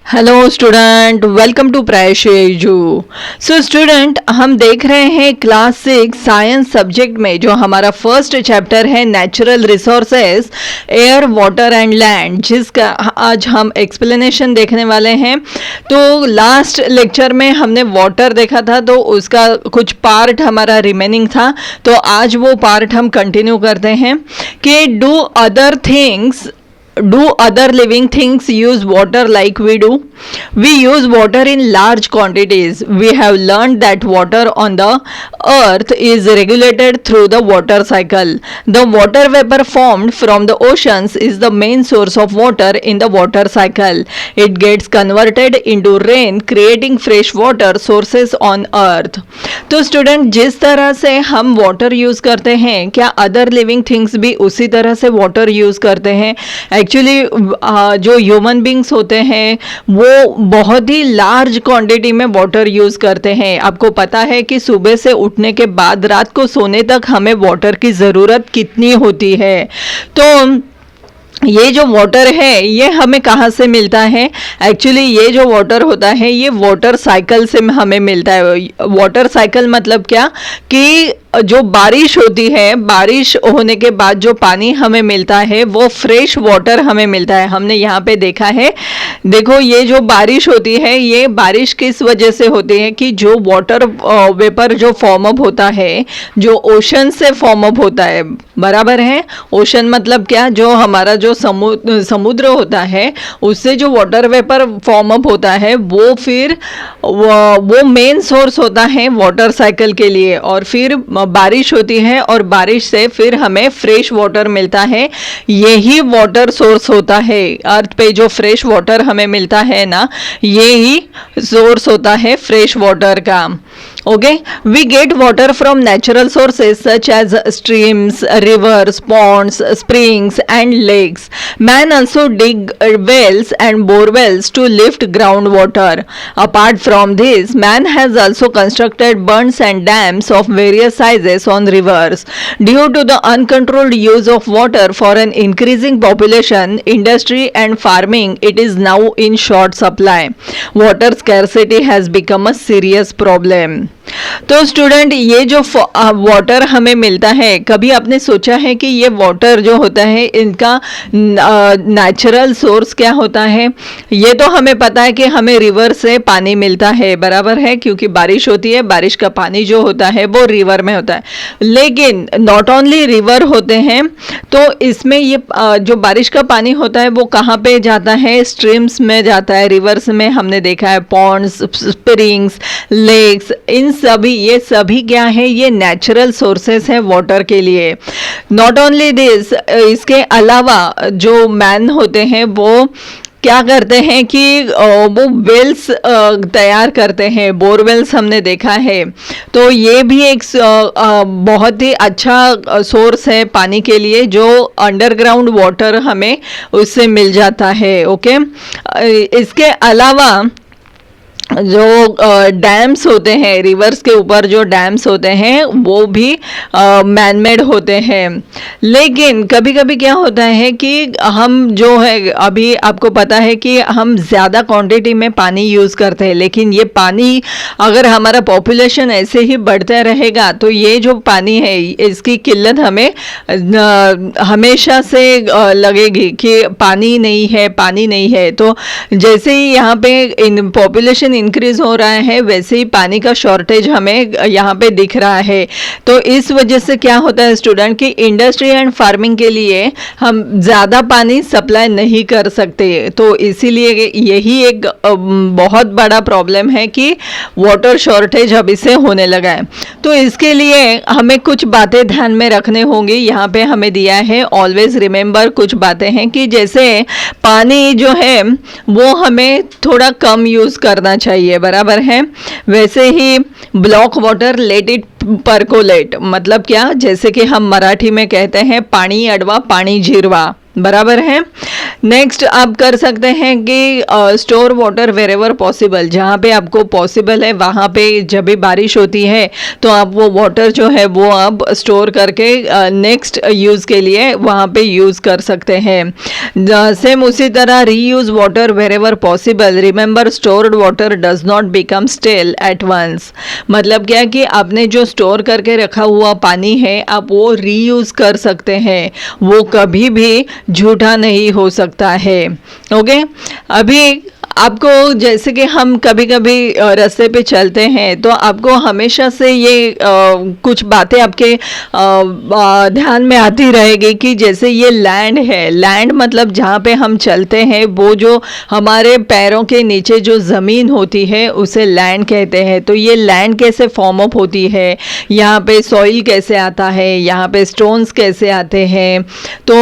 Hello student, welcome to प्रायशेजू। So student, हम देख रहे हैं क्लास 6 साइंस सब्जेक्ट में जो हमारा फर्स्ट चैप्टर है natural resources, air, water and land, जिसका आज हम एक्सप्लेनेशन देखने वाले हैं। तो लास्ट लेक्चर में हमने वाटर देखा था, तो उसका कुछ पार्ट हमारा रिमेनिंग था। तो आज वो पार्ट हम कंटिन्यू करते हैं कि do other living things use water like we do? We use water in large quantities. We have learned that water on the earth is regulated through the water cycle. The water vapor formed from the oceans is the main source of water in the water cycle. It gets converted into rain, creating fresh water sources on earth. तो student, जिस तरह से हम water use करते हैं, क्या other living things भी उसी तरह से वाटर यूज़ करते हैं? एक्चुअली जो ह्यूमन बींग्स होते हैं वो बहुत ही लार्ज क्वांटिटी में वाटर यूज़ करते हैं। आपको पता है कि सुबह से उठने के बाद रात को सोने तक हमें वाटर की ज़रूरत कितनी होती है। तो ये जो वाटर है ये हमें कहाँ से मिलता है? एक्चुअली ये जो वाटर होता है ये वाटर साइकिल से हमें मिलता है। वाटर साइकिल मतलब क्या कि जो बारिश होती है, बारिश होने के बाद जो पानी हमें मिलता है वो फ्रेश वाटर हमें मिलता है। हमने यहाँ पे देखा है, देखो ये जो बारिश होती है ये बारिश किस वजह से होती है कि जो वाटर वेपर जो फॉर्म अप होता है, जो ओशन से फॉर्म अप होता है, बराबर है। ओशन मतलब क्या? जो हमारा जो समुद्र होता है उससे जो वाटर वेपर फॉर्म अप होता है वो फिर वो मेन सोर्स होता है वाटर साइकिल के लिए। और फिर बारिश होती है और बारिश से फिर हमें फ्रेश वाटर मिलता है। यही वाटर सोर्स होता है। अर्थ पे जो फ्रेश वाटर हमें मिलता है ना, यही सोर्स होता है फ्रेश वाटर का। Okay, we get water from natural sources such as streams, rivers, ponds, springs, and lakes. Man also dig wells and bore wells to lift groundwater. Apart from this, man has also constructed bunds and dams of various sizes on rivers. Due to the uncontrolled use of water for an increasing population, industry, and farming, it is now in short supply. Water scarcity has become a serious problem. तो student, ये जो water हमें मिलता है, कभी आपने सोचा है कि ये वाटर जो होता है इनका नेचुरल सोर्स क्या होता है? ये तो हमें पता है कि हमें रिवर से पानी मिलता है, बराबर है, क्योंकि बारिश होती है, बारिश का पानी जो होता है वो रिवर में होता है। लेकिन नॉट ओनली रिवर होते हैं, तो इसमें ये जो बारिश का पानी होता है वो कहाँ पे जाता है? स्ट्रीम्स में जाता है, रिवर्स में हमने देखा है, पॉन्ड्स, स्प्रिंग्स, लेक्स, इन ये सभी क्या है? ये नेचुरल सोर्सेस है वाटर के लिए। नॉट ओनली दिस, इसके अलावा जो मैन होते हैं वो क्या करते हैं कि वो वेल्स तैयार करते हैं, बोरवेल्स हमने देखा है। तो ये भी एक बहुत ही अच्छा सोर्स है पानी के लिए, जो अंडरग्राउंड वाटर हमें उससे मिल जाता है। ओके, इसके अलावा जो डैम्स होते हैं, रिवर्स के ऊपर जो डैम्स होते हैं वो भी मैन मेड होते हैं। लेकिन कभी कभी क्या होता है कि हम जो है, अभी आपको पता है कि हम ज़्यादा क्वांटिटी में पानी यूज़ करते हैं, लेकिन ये पानी अगर हमारा पॉपुलेशन ऐसे ही बढ़ता रहेगा तो ये जो पानी है इसकी किल्लत हमें हमेशा से लगेगी कि पानी नहीं है, पानी नहीं है। तो जैसे ही यहाँ पे इन पॉपुलेशन इंक्रीज हो रहा है वैसे ही पानी का शॉर्टेज हमें यहाँ पे दिख रहा है। तो इस वजह से क्या होता है स्टूडेंट कि इंडस्ट्री एंड फार्मिंग के लिए हम ज़्यादा पानी सप्लाई नहीं कर सकते। तो इसीलिए यही एक बहुत बड़ा प्रॉब्लम है कि वाटर शॉर्टेज अभी से होने लगा है। तो इसके लिए हमें कुछ बातें ध्यान में रखने होंगी। यहाँ पे हमें दिया है ऑलवेज रिमेंबर, कुछ बातें हैं कि जैसे पानी जो है वो हमें थोड़ा कम यूज़ करना चाहिए, बराबर है। वैसे ही block water, let it percolate, मतलब क्या? जैसे कि हम मराठी में कहते हैं पानी अडवा पानी जिरवा, बराबर है। नेक्स्ट आप कर सकते हैं कि store water wherever possible, जहाँ पे आपको पॉसिबल है वहाँ पे जब भी बारिश होती है तो आप वो वाटर जो है वो आप स्टोर करके नेक्स्ट यूज़ के लिए वहाँ पे यूज़ कर सकते हैं। सेम उसी तरह reuse water wherever possible, remember stored water does not become stale at once. मतलब क्या कि आपने जो स्टोर करके रखा हुआ पानी है आप वो रीयूज़ कर सकते हैं, वो कभी भी झूठा नहीं हो सकता है। ओके, अभी आपको जैसे कि हम कभी कभी रास्ते पे चलते हैं तो आपको हमेशा से ये कुछ बातें आपके ध्यान में आती रहेगी कि जैसे ये लैंड है, लैंड मतलब जहाँ पे हम चलते हैं वो जो हमारे पैरों के नीचे जो ज़मीन होती है उसे लैंड कहते हैं। तो ये लैंड कैसे फॉर्म अप होती है, यहाँ पे सॉइल कैसे आता है, यहाँ पे स्टोन्स कैसे आते हैं। तो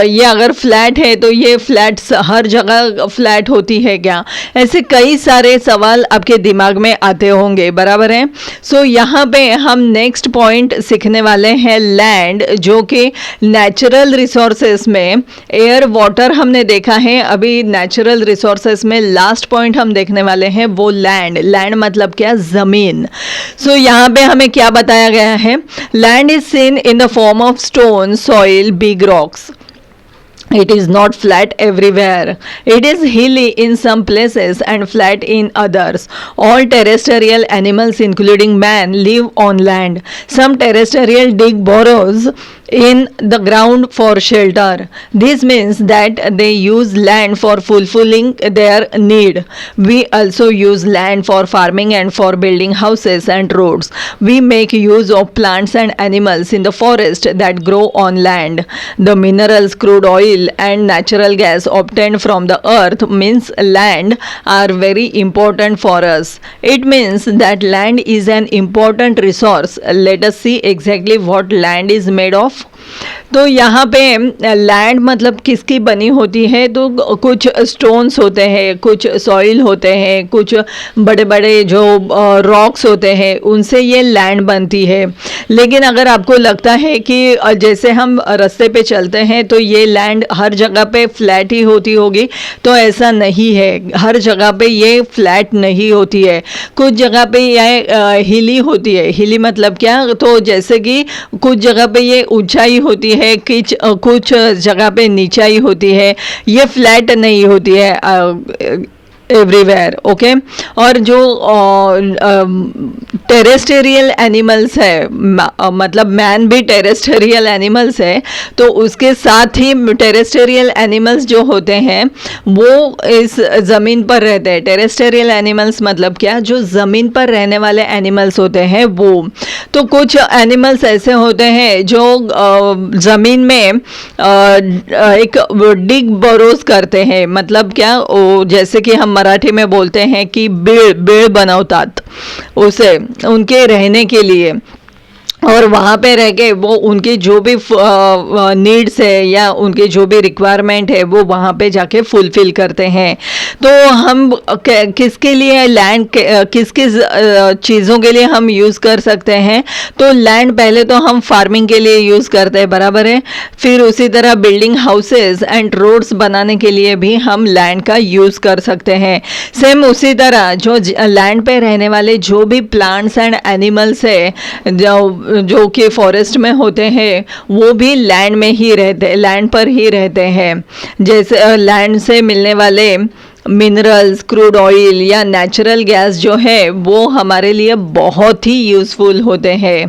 ये अगर फ्लैट है तो ये फ्लैट हर जगह फ्लैट होती है क्या, ऐसे कई सारे सवाल आपके दिमाग में आते होंगे, बराबर है। सो यहाँ पे हम नेक्स्ट पॉइंट सीखने वाले हैं लैंड, जो कि नेचुरल रिसोर्सेस में एयर वाटर हमने देखा है, अभी नेचुरल रिसोर्सेस में लास्ट पॉइंट हम देखने वाले हैं वो लैंड। लैंड मतलब क्या, जमीन। सो यहाँ पे हमें क्या बताया गया है, land is seen in the form of stone, soil, big rocks. It is not flat everywhere. It is hilly in some places and flat in others. All terrestrial animals, including man, live on land. Some terrestrial dig burrows in the ground for shelter. This means that they use land for fulfilling their need. We also use land for farming and for building houses and roads. We make use of plants and animals in the forest that grow on land. The minerals, crude oil and natural gas obtained from the earth means land are very important for us. It means that land is an important resource. Let us see exactly what land is made of. तो यहाँ पे land मतलब किसकी बनी होती है, तो कुछ स्टोन्स होते हैं, कुछ सॉइल होते हैं, कुछ बड़े बड़े जो रॉक्स होते हैं, उनसे ये लैंड बनती है। लेकिन अगर आपको लगता है कि जैसे हम रास्ते पे चलते हैं तो ये लैंड हर जगह पे फ्लैट ही होती होगी, तो ऐसा नहीं है। हर जगह पे ये फ्लैट नहीं होती है, कुछ जगह पे ये हिली होती है। हिली मतलब क्या, तो जैसे कि कुछ जगह पे ये ऊंचाई होती है, कुछ जगह पे नीचाई होती है, ये फ्लैट नहीं होती है एवरीवेयर। ओके, और जो टेरेस्टेरियल एनिमल्स है, मतलब मैन भी टेरेस्टेरियल एनिमल्स है, तो उसके साथ ही टेरेस्टेरियल एनिमल्स जो होते हैं वो इस ज़मीन पर रहते हैं। टेरेस्टेरियल एनिमल्स मतलब क्या, जो ज़मीन पर रहने वाले एनिमल्स होते हैं वो। तो कुछ एनिमल्स ऐसे होते हैं जो ज़मीन में एक डिग बोरोस करते हैं। मतलब क्या, जैसे कि हम मराठी में बोलते हैं कि बेड़ बनवतात, उसे उनके रहने के लिए, और वहाँ पे रह के वो उनकी जो भी नीड्स है या उनके जो भी रिक्वायरमेंट है वो वहाँ पे जाके फुलफिल करते हैं। तो हम किसके लिए लैंड, किस किस चीज़ों के लिए हम यूज़ कर सकते हैं, तो लैंड पहले तो हम फार्मिंग के लिए यूज़ करते हैं, बराबर है। फिर उसी तरह बिल्डिंग हाउसेस एंड रोड्स बनाने के लिए भी हम लैंड का यूज़ कर सकते हैं। सेम उसी तरह जो लैंड पे रहने वाले जो भी प्लांट्स एंड एनिमल्स है जो कि फॉरेस्ट में होते हैं वो भी लैंड में ही रहते, लैंड पर ही रहते हैं। जैसे लैंड से मिलने वाले मिनरल्स, क्रूड ऑयल या नेचुरल गैस जो है वो हमारे लिए बहुत ही यूज़फुल होते हैं।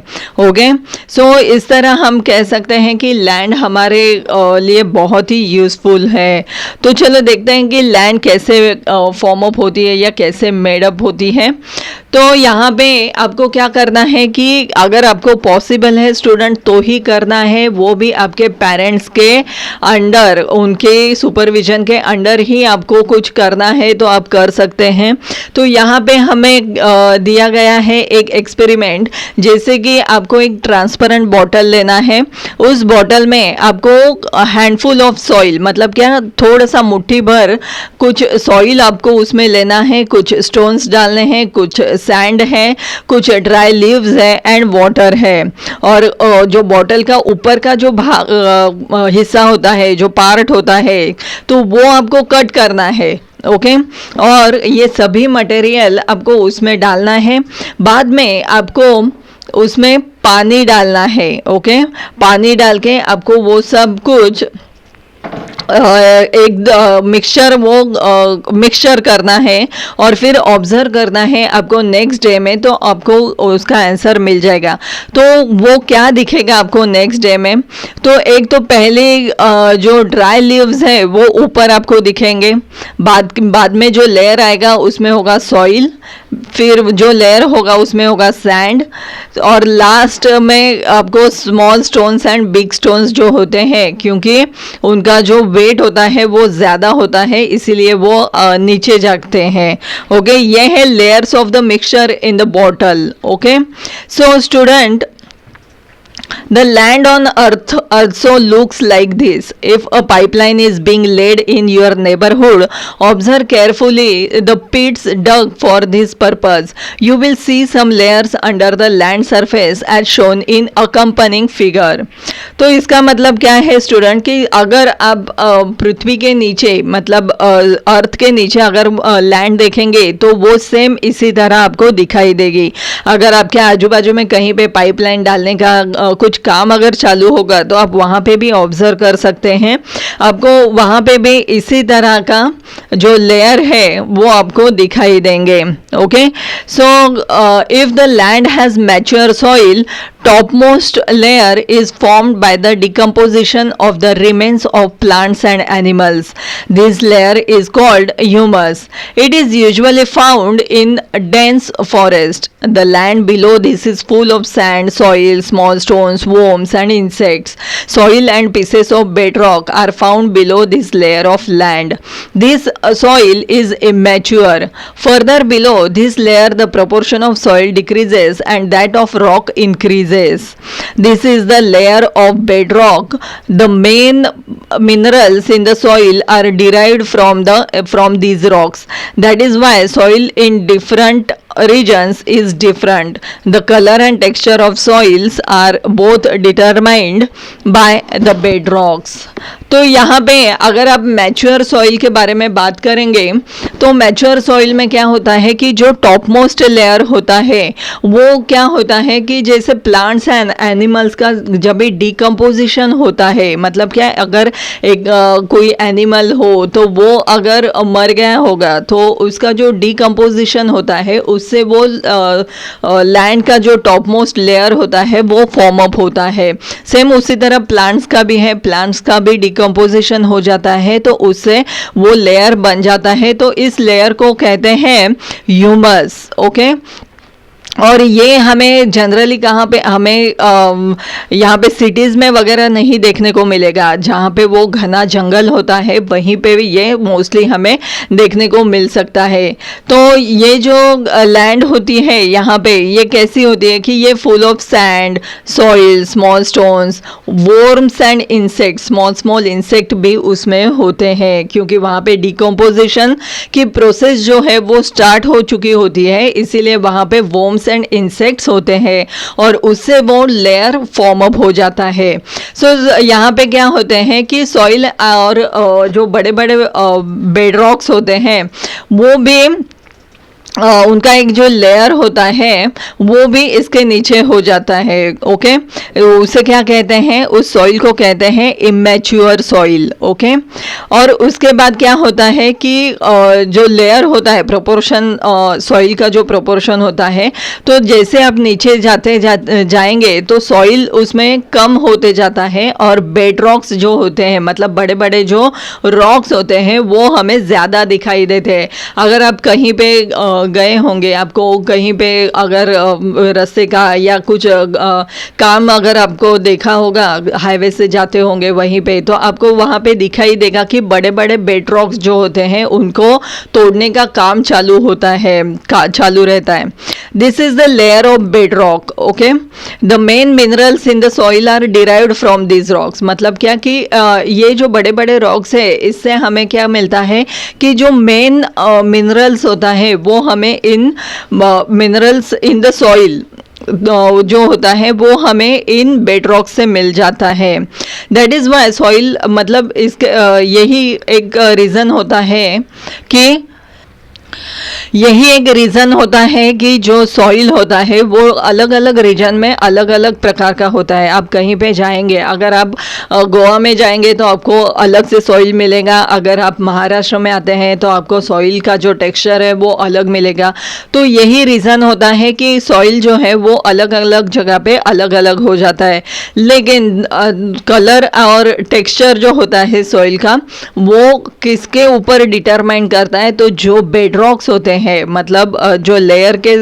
ओके, सो इस तरह हम कह सकते हैं कि लैंड हमारे लिए बहुत ही यूज़फुल है। तो चलो देखते हैं कि लैंड कैसे फॉर्म अप होती है या कैसे मेडअप होती है। तो यहाँ पे आपको क्या करना है कि अगर आपको पॉसिबल है स्टूडेंट तो ही करना है, वो भी आपके पेरेंट्स के अंडर, उनके सुपरविजन के अंडर ही आपको कुछ करना है तो आप कर सकते हैं। तो यहाँ पे हमें दिया गया है एक एक्सपेरिमेंट, जैसे कि आपको एक ट्रांसपेरेंट बॉटल लेना है, उस बॉटल में आपको हैंडफुल ऑफ सॉइल, मतलब क्या, थोड़ा सा मुट्ठी भर कुछ सॉइल आपको उसमें लेना है, कुछ स्टोन्स डालने हैं, कुछ सैंड है, कुछ ड्राई लीव्स है एंड वाटर है। और जो बॉटल का ऊपर का जो भाग हिस्सा होता है, जो पार्ट होता है, तो वो आपको कट करना है। ओके और ये सभी मटेरियल आपको उसमें डालना है। बाद में आपको उसमें पानी डालना है। ओके पानी डाल के आपको वो सब कुछ एक मिक्सचर मिक्सचर करना है और फिर ऑब्जर्व करना है आपको नेक्स्ट डे में, तो आपको उसका आंसर मिल जाएगा। तो वो क्या दिखेगा आपको नेक्स्ट डे में, तो एक तो पहले जो ड्राई लीव्स है वो ऊपर आपको दिखेंगे, बाद में जो लेयर आएगा उसमें होगा सॉइल, फिर जो लेयर होगा उसमें होगा सैंड, और लास्ट में आपको small stones and big stones जो होते हैं, क्योंकि उनका जो वेट होता है वो ज़्यादा होता है, इसीलिए वो नीचे जाते हैं। ओके ये है layers of the mixture in the bottle. Okay so student, the land on earth also looks like this. If a pipeline is being laid in your neighborhood, observe carefully the pits dug for this purpose. You will see some layers under the land surface as shown in accompanying figure. तो इसका मतलब क्या है student, कि अगर आप पृथ्वी के नीचे, मतलब अर्थ के नीचे अगर लैंड देखेंगे तो वो सेम इसी तरह आपको दिखाई देगी। अगर आपके आजू बाजू में कहीं पे पाइपलाइन डालने का कुछ काम अगर चालू होगा तो आप वहाँ पे भी ऑब्जर्व कर सकते हैं, आपको वहाँ पे भी इसी तरह का जो लेयर है वो आपको दिखाई देंगे। Okay so if the land has mature soil, topmost layer is formed by the decomposition of the remains of plants and animals. This layer is called humus. It is usually found in dense forest. The land below this is full of sand, soil, small stones, worms and insects. Soil and pieces of bedrock are found below this layer of land. This soil is immature. Further below this layer, the proportion of soil decreases and that of rock increases. This is the layer of bedrock. The main minerals in the soil are derived from these rocks. That is why soil in different regions is different. The color and texture of soils are both determined by the bedrocks. तो यहाँ पे अगर आप mature soil के बारे में बात करेंगे तो मैच्योर सॉइल में क्या होता है कि जो टॉप मोस्ट लेयर होता है वो क्या होता है कि जैसे प्लांट्स एंड एनिमल्स का जब भी डिकम्पोजिशन होता है, मतलब क्या, अगर एक कोई एनिमल हो तो वो अगर मर गया होगा तो उसका जो डिकम्पोजिशन होता है उससे वो लैंड का जो टॉप मोस्ट लेयर होता है वो फॉर्म अप होता है। सेम उसी तरह प्लांट्स का भी है, प्लांट्स का भी डिकम्पोजिशन हो जाता है तो उससे वो लेयर बन जाता है, तो इस लेयर को कहते हैं ह्यूमस। ओके और ये हमें जनरली कहाँ पे, हमें यहाँ पे सिटीज़ में वगैरह नहीं देखने को मिलेगा, जहाँ पे वो घना जंगल होता है वहीं पे भी ये मोस्टली हमें देखने को मिल सकता है। तो ये जो लैंड होती है यहाँ पे, ये कैसी होती है कि ये full of sand, soil, small stones, worms and insect, small insect भी उसमें होते हैं, क्योंकि वहाँ पे डिकम्पोजिशन की प्रोसेस जो है वो स्टार्ट हो चुकी होती है, इसीलिए वहाँ पे वर्म्स एंड इंसेक्ट्स होते हैं और उससे वो लेयर फॉर्म अप हो जाता है। सो यहाँ पे क्या होते हैं कि सॉइल और जो बड़े बड़े बेडरॉक्स होते हैं वो भी उनका एक जो लेयर होता है वो भी इसके नीचे हो जाता है। ओके उसे क्या कहते हैं, उस सॉइल को कहते हैं इमेच्योर सॉइल। ओके और उसके बाद क्या होता है कि जो लेयर होता है, प्रोपोर्शन सॉइल का जो प्रोपोर्शन होता है, तो जैसे आप नीचे जाएंगे तो सॉइल उसमें कम होते जाता है और बेड रॉक्स जो होते हैं, मतलब बड़े बड़े जो रॉक्स होते हैं वो हमें ज़्यादा दिखाई देते हैं। अगर आप कहीं पे गए होंगे, आपको कहीं पे अगर रास्ते का या कुछ काम अगर आपको देखा होगा, हाईवे से जाते होंगे वहीं पे, तो आपको वहाँ पे दिखाई देगा कि बड़े बड़े बेड रॉक्स जो होते हैं उनको तोड़ने का काम चालू होता है, चालू रहता है. This is the layer of bedrock. Okay, the main minerals in the soil are derived from this rocks. मतलब क्या कि ये जो बड़े बड़े रॉक्स है, इससे हमें क्या मिलता है कि जो मेन मिनरल्स होता है वो हमें इन मिनरल्स इन द सॉइल जो होता है वो हमें इन बेड रॉक से मिल जाता है. दैट इज़ वाई सॉइल, मतलब इसके यही एक रीज़न होता है कि यही एक रीज़न होता है कि जो सॉइल होता है वो अलग अलग रीजन में अलग अलग प्रकार का होता है. आप कहीं पे जाएंगे, अगर आप गोवा में जाएंगे तो आपको अलग से सॉइल मिलेगा, अगर आप महाराष्ट्र में आते हैं तो आपको सॉइल का जो टेक्सचर है वो अलग मिलेगा. तो यही रीज़न होता है कि सॉइल जो है वो अलग अलग जगह पे अलग अलग हो जाता है. लेकिन कलर और टेक्सचर जो होता है सॉइल का वो किसके ऊपर डिटरमाइन करता है? तो जो बेड रॉक्स होते हैं, मतलब जो लेयर के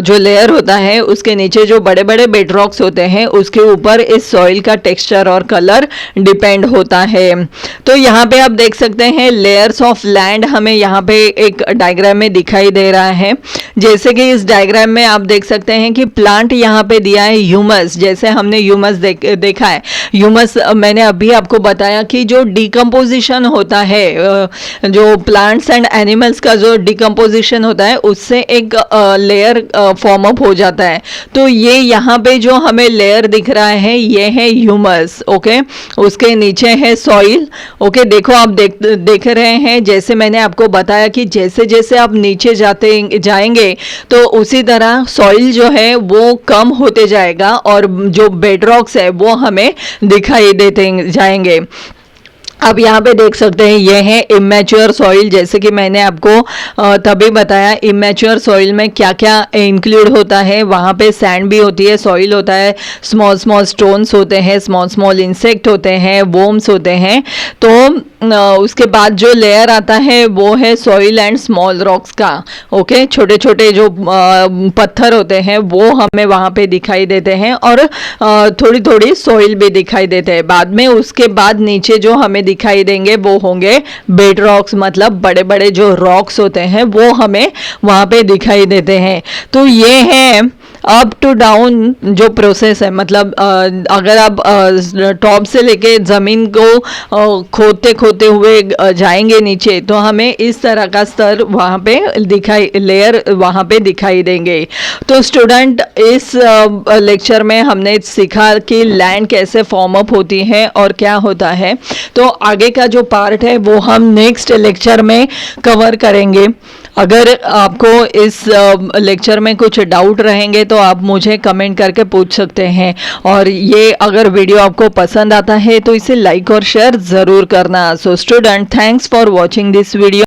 जो लेयर होता है उसके नीचे जो बड़े बड़े बेड रॉक्स होते हैं उसके ऊपर इस सॉइल का टेक्सचर और कलर डिपेंड होता है. तो यहाँ पे आप देख सकते हैं लेयर्स ऑफ लैंड हमें यहाँ पे एक डायग्राम में दिखाई दे रहा है. जैसे कि इस डायग्राम में आप देख सकते हैं कि प्लांट यहाँ पे दिया है ह्यूमस. जैसे हमने ह्यूमस देखा है, ह्यूमस मैंने अभी आपको बताया कि जो डिकम्पोजिशन होता है, जो प्लांट्स एंड एनिमल्स का जो डिकम्पोजिशन होता है उससे एक लेयर फॉर्म अप हो जाता है. तो ये यहाँ पे जो हमें लेयर दिख रहा है ये है ह्यूमस. ओके, उसके नीचे है सॉइल. ओके, देखो आप देख रहे हैं, जैसे मैंने आपको बताया कि जैसे जैसे आप नीचे जाएंगे तो उसी तरह सॉइल जो है वो कम होते जाएगा और जो बेड रॉक्स है वो हमें दिखाई देते जाएंगे. आप यहाँ पे देख सकते हैं ये है इमेच्योर सॉइल. जैसे कि मैंने आपको तभी बताया इमेच्योर सॉइल में क्या क्या इंक्लूड होता है. वहाँ पे सैंड भी होती है, सॉइल होता है, स्मॉल स्मॉल स्टोन्स होते हैं, स्मॉल स्मॉल इंसेक्ट होते हैं, वोम्स होते हैं. तो उसके बाद जो लेयर आता है वो है सॉइल एंड स्मॉल रॉक्स का. ओके, छोटे छोटे जो पत्थर होते हैं वो हमें वहाँ पे दिखाई देते हैं और थोड़ी थोड़ी सॉइल भी दिखाई देते हैं. बाद में उसके बाद नीचे जो हमें दिखाई देंगे वो होंगे बेड रॉक्स, मतलब बड़े बड़े जो रॉक्स होते हैं वो हमें वहाँ पे दिखाई देते हैं. तो ये है अप टू डाउन जो प्रोसेस है. मतलब अगर आप टॉप से लेके ज़मीन को खोदते खोदते हुए जाएंगे नीचे तो हमें इस तरह का स्तर वहाँ पे लेयर वहाँ पे दिखाई देंगे. तो स्टूडेंट, इस लेक्चर में हमने सीखा कि लैंड कैसे फॉर्म अप होती है और क्या होता है. तो आगे का जो पार्ट है वो हम नेक्स्ट लेक्चर में कवर करेंगे. अगर आपको इस लेक्चर में कुछ डाउट रहेंगे तो आप मुझे कमेंट करके पूछ सकते हैं. और ये अगर वीडियो आपको पसंद आता है तो इसे लाइक और शेयर ज़रूर करना. So student, thanks for watching this video.